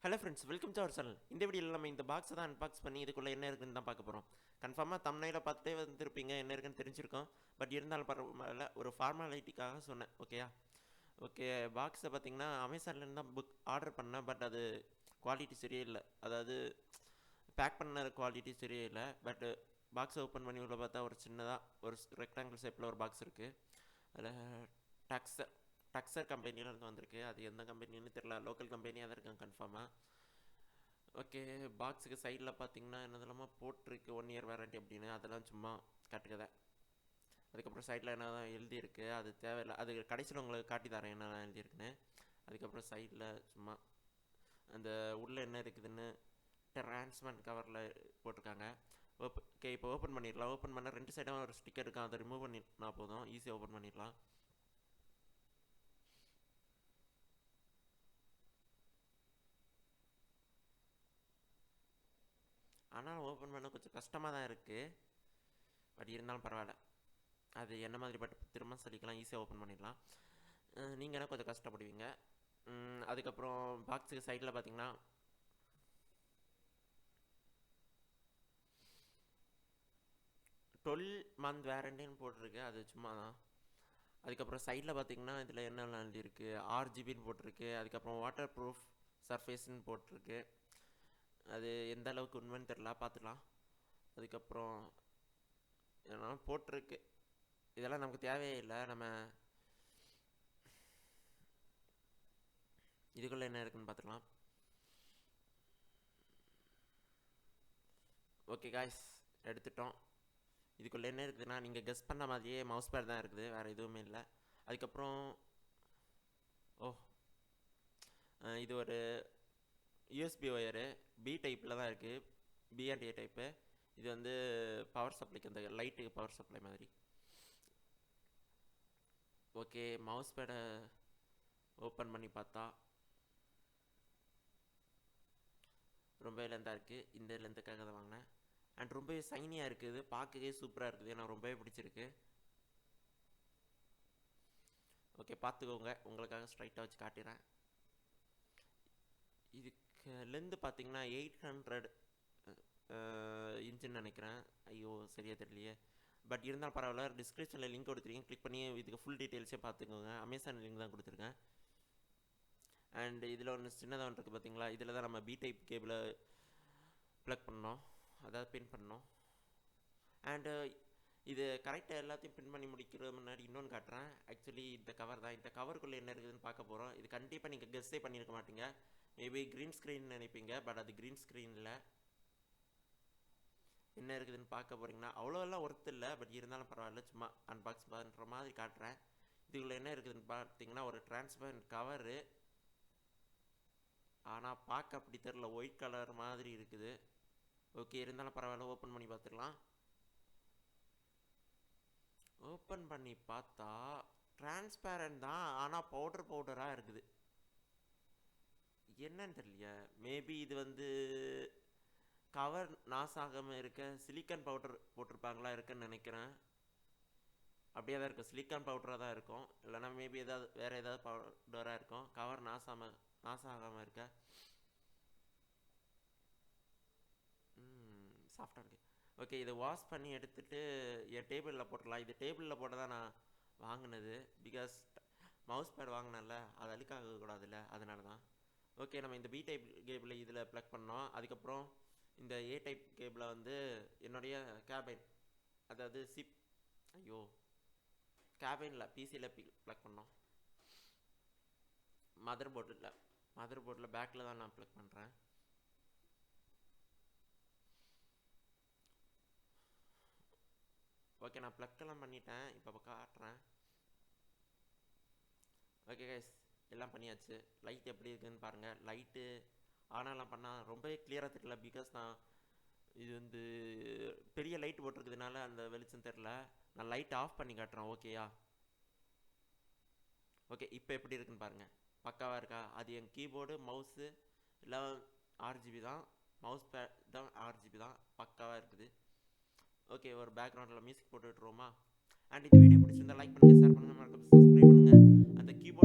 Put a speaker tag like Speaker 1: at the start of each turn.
Speaker 1: Hello friends, welcome to our channel. இந்த வீடியோவில் நம்ம இந்த பாக்ஸை தான் அன்பாக்ஸ் பண்ணி இதுக்குள்ளே என்ன இருக்குன்னு தான் பார்க்க போகிறோம். கன்ஃபார்மாக தம்ப்நெயிலை பார்த்துட்டே வந்துருப்பீங்க, என்ன இருக்குன்னு தெரிஞ்சிருக்கோம். பட் இருந்தாலும் பரவாயில்ல, ஒரு ஃபார்மாலிட்டிக்காக சொன்னேன். ஓகேயா? ஓகே, பாக்ஸை பார்த்தீங்கன்னா அமேசான்லேருந்து தான் ஆர்டர் பண்ணேன். பட் அது குவாலிட்டி சரியே இல்லை. அதாவது பேக் பண்ண குவாலிட்டி சரியே இல்லை. பட் பாக்ஸை ஓப்பன் பண்ணி உள்ள பார்த்தா ஒரு சின்னதாக ஒரு ரெக்டாங்கிள் ஷேப்பில் ஒரு பாக்ஸ் இருக்குது. அதில் டக்ஸர் கம்பெனியில் இருந்து வந்திருக்கு. அது எந்த கம்பெனின்னு தெரியல, லோக்கல் கம்பெனியாக தான் இருக்காங்க கன்ஃபார்மாக. ஓகே, பாக்ஸுக்கு சைடில் பார்த்தீங்கன்னா என்னதெல்லாமா போட்டிருக்கு, 1 இயர் வாரண்டி அப்படின்னு. அதெல்லாம் சும்மா கட்டுக்கதை. அதுக்கப்புறம் சைடில் என்ன தான் எழுதியிருக்கு, அது தேவையில்லை. அது கடைசியில் உங்களுக்கு காட்டி தரேன் என்ன எழுதியிருக்குன்னு. அதுக்கப்புறம் சைடில் சும்மா அந்த உள்ளே என்ன இருக்குதுன்னு டிரான்ஸ்மெண்ட் கவரில் போட்டிருக்காங்க. ஓகே, இப்போ ஓப்பன் பண்ணிடலாம். ஓப்பன் பண்ணால் 2 சைடும் ஒரு ஸ்டிக்கர் இருக்கும், அதை ரிமூவ் பண்ணினா போதும், ஈஸியாக ஓப்பன் பண்ணிடலாம். ஆனால் ஓப்பன் பண்ண கொஞ்சம் கஷ்டமாக தான் இருக்குது. பட் இருந்தாலும் பரவாயில்ல, அது என்ன மாதிரி பட் திரும்ப சொல்லிக்கலாம், ஈஸியாக ஓப்பன் பண்ணிடலாம். நீங்கன்னா கொஞ்சம் கஷ்டப்படுவீங்க. அதுக்கப்புறம் பாக்ஸுக்கு சைடில் பார்த்தீங்கன்னா 12 மந்த் வேரண்டின்னு போட்டிருக்கு, அது சும்மா தான். அதுக்கப்புறம் சைடில் பார்த்தீங்கன்னா இதில் என்னெல்லாம் எழுதியிருக்கு, RGBன்னு போட்டிருக்கு. அதுக்கப்புறம் வாட்டர் ப்ரூஃப் சர்ஃபேஸ்ன்னு போட்டிருக்கு. அது எந்த அளவுக்கு உண்மைன்னு தெரில, பார்த்துக்கலாம். அதுக்கப்புறம் என்ன போட்டிருக்கு, இதெல்லாம் நமக்கு தேவையே இல்லை. நம்ம இதுக்குள்ளே என்ன இருக்குன்னு பார்த்துக்கலாம். ஓகே காய்ஸ், எடுத்துட்டோம். இதுக்குள்ளே என்ன இருக்குதுன்னா, நீங்கள் கெஸ் பண்ண மாதிரியே மவுஸ் பேட் தான் இருக்குது, வேறு எதுவுமே இல்லை. அதுக்கப்புறம் இது ஒரு யூஎஸ்பி ஒயரு, பி டைப்பில் தான் இருக்குது, பி அண்ட் ஏ டைப்பு. இது வந்து பவர் சப்ளைக்கு, அந்த லைட்டுக்கு பவர் சப்ளை மாதிரி. ஓகே, மவுஸ் பேடை ஓப்பன் பண்ணி பார்த்தா ரொம்ப லெந்தாக இருக்குது. இந்த லெந்த்துக்காக தான் வாங்கினேன். அண்ட் ரொம்பவே சைனியாக இருக்குது, பார்க்கவே சூப்பராக இருக்குது, எனக்கு ரொம்பவே பிடிச்சிருக்கு. ஓகே, பார்த்துக்கோங்க, உங்களுக்காக ஸ்ட்ரைட்டாக வச்சு காட்டுறேன். இதுக்கு லென்த்து பார்த்தீங்கன்னா 800 இன்ச்சுன்னு நினைக்கிறேன். ஐயோ சரியாக தெரியலையே. பட் இருந்தாலும் பரவாயில்ல, டிஸ்கிரிப்ஷனில் லிங்க் கொடுத்துருக்கேன், கிளிக் பண்ணி இதுக்கு ஃபுல் டீட்டெயில்ஸே பார்த்துக்கோங்க. அமேசான் லிங்க் தான் கொடுத்துருக்கேன். அண்ட் இதில் ஒன்று சின்னதாக ஒன்று இருக்குது பார்த்தீங்களா, இதில் தான் நம்ம பி டைப் கேபிளை ப்ளக் பண்ணோம், அதாவது பின் பண்ணோம். அண்டு இது கரெக்டாக எல்லாத்தையும் பின் பண்ணி முடிக்கிற முன்னாடி இன்னொன்று காட்டுறேன். ஆக்சுவலி இந்த கவர் தான், இந்த கவருக்குள்ளே என்ன இருக்குதுன்னு பார்க்க போகிறோம். இது கண்டிப்பாக நீங்கள் கெஸ்ஸே பண்ணியிருக்க மாட்டீங்க. மேபி க்ரீன் ஸ்க்ரீன் நினைப்பீங்க, பட் அது க்ரீன் ஸ்க்ரீனில் என்ன இருக்குதுன்னு பார்க்க போகிறீங்கன்னா அவ்வளோலாம் ஒர்த் இல்லை. பட் இருந்தாலும் பரவாயில்ல, சும்மா அன்பாக்ஸ் பண்ணுற மாதிரி காட்டுறேன். இதுக்குள்ளே என்ன இருக்குதுன்னு பார்த்தீங்கன்னா ஒரு டிரான்ஸ்பரண்ட் கவரு. ஆனால் பார்க்க அப்படி தெரில, ஒயிட் கலர் மாதிரி இருக்குது. ஓகே, இருந்தாலும் பரவாயில்ல, ஓப்பன் பண்ணி பார்த்துக்கலாம். ஓப்பன் பண்ணி பார்த்தா டிரான்ஸ்பேரண்ட் தான், ஆனால் பவுடராக இருக்குது. என்னன்னு தெரியல, மேபி இது வந்து கவர் நாசாகாமல் இருக்க சிலிக்கான் பவுடர் போட்டிருப்பாங்களா இருக்குன்னு நினைக்கிறேன். அப்படியே தான் இருக்கும், சிலிக்கான் பவுடராக தான் இருக்கும். இல்லைனா மேபி வேறு ஏதாவது பவுடராக இருக்கும், கவர் நாசாகாமல் இருக்க. சாஃப்டாக இருக்குது. ஓகே, இதை வாஷ் பண்ணி எடுத்துகிட்டு என் டேபிளில் போட்டுடலாம். இது டேபிளில் போட்டு தான் நான் வாங்கினது, பிகாஸ் மவுஸ் பேட் வாங்கினேன்ல, அது அழுக்காகக்கூடாதுல்ல, அதனால தான். ஓகே, நம்ம இந்த பி டைப் கேபிளை இதில் ப்ளக் பண்ணோம். அதுக்கப்புறம் இந்த ஏ டைப் கேபிளை வந்து என்னுடைய அதாவது கேபினில் பிசியில் ப்ளக் பண்ணோம். மதர் போர்டில் பேக்கில் தான் நான் ப்ளக் பண்ணுறேன். ஓகே, நான் ப்ளக்கெல்லாம் பண்ணிட்டேன், இப்போ காட்டுறேன். ஓகே கைஸ், எல்லாம் பண்ணியாச்சு. லைட் எப்படி இருக்குதுன்னு பாருங்கள். லைட்டு ஆனாலாம் பண்ணால் ரொம்பவே கிளியராக தெரியல, பிகாஸ் நான் இது வந்து பெரிய லைட் போட்டிருக்கிறதுனால அந்த வெளிச்சம் தெரில. நான் லைட் ஆஃப் பண்ணி காட்டுறேன். ஓகேயா? ஓகே, இப்போ எப்படி இருக்குன்னு பாருங்கள், பக்காவாக இருக்கா? அது என் கீபோர்டு மவுஸு எல்லாம் RGB தான், மவுஸ் பேட் தான் RGB தான், பக்காவாக இருக்குது. ஓகே, ஒரு பேக்ரவுண்டில் மியூசிக் போட்டு விட்டுருவோமா? அண்ட் இந்த வீடியோ பிடிச்சிருந்தா லைக் பண்ணுங்கள், ஷேர் பண்ணுங்கள், மறக்காம சப்ஸ்கிரைப் பண்ணுங்கள். அந்த கீபோர்டு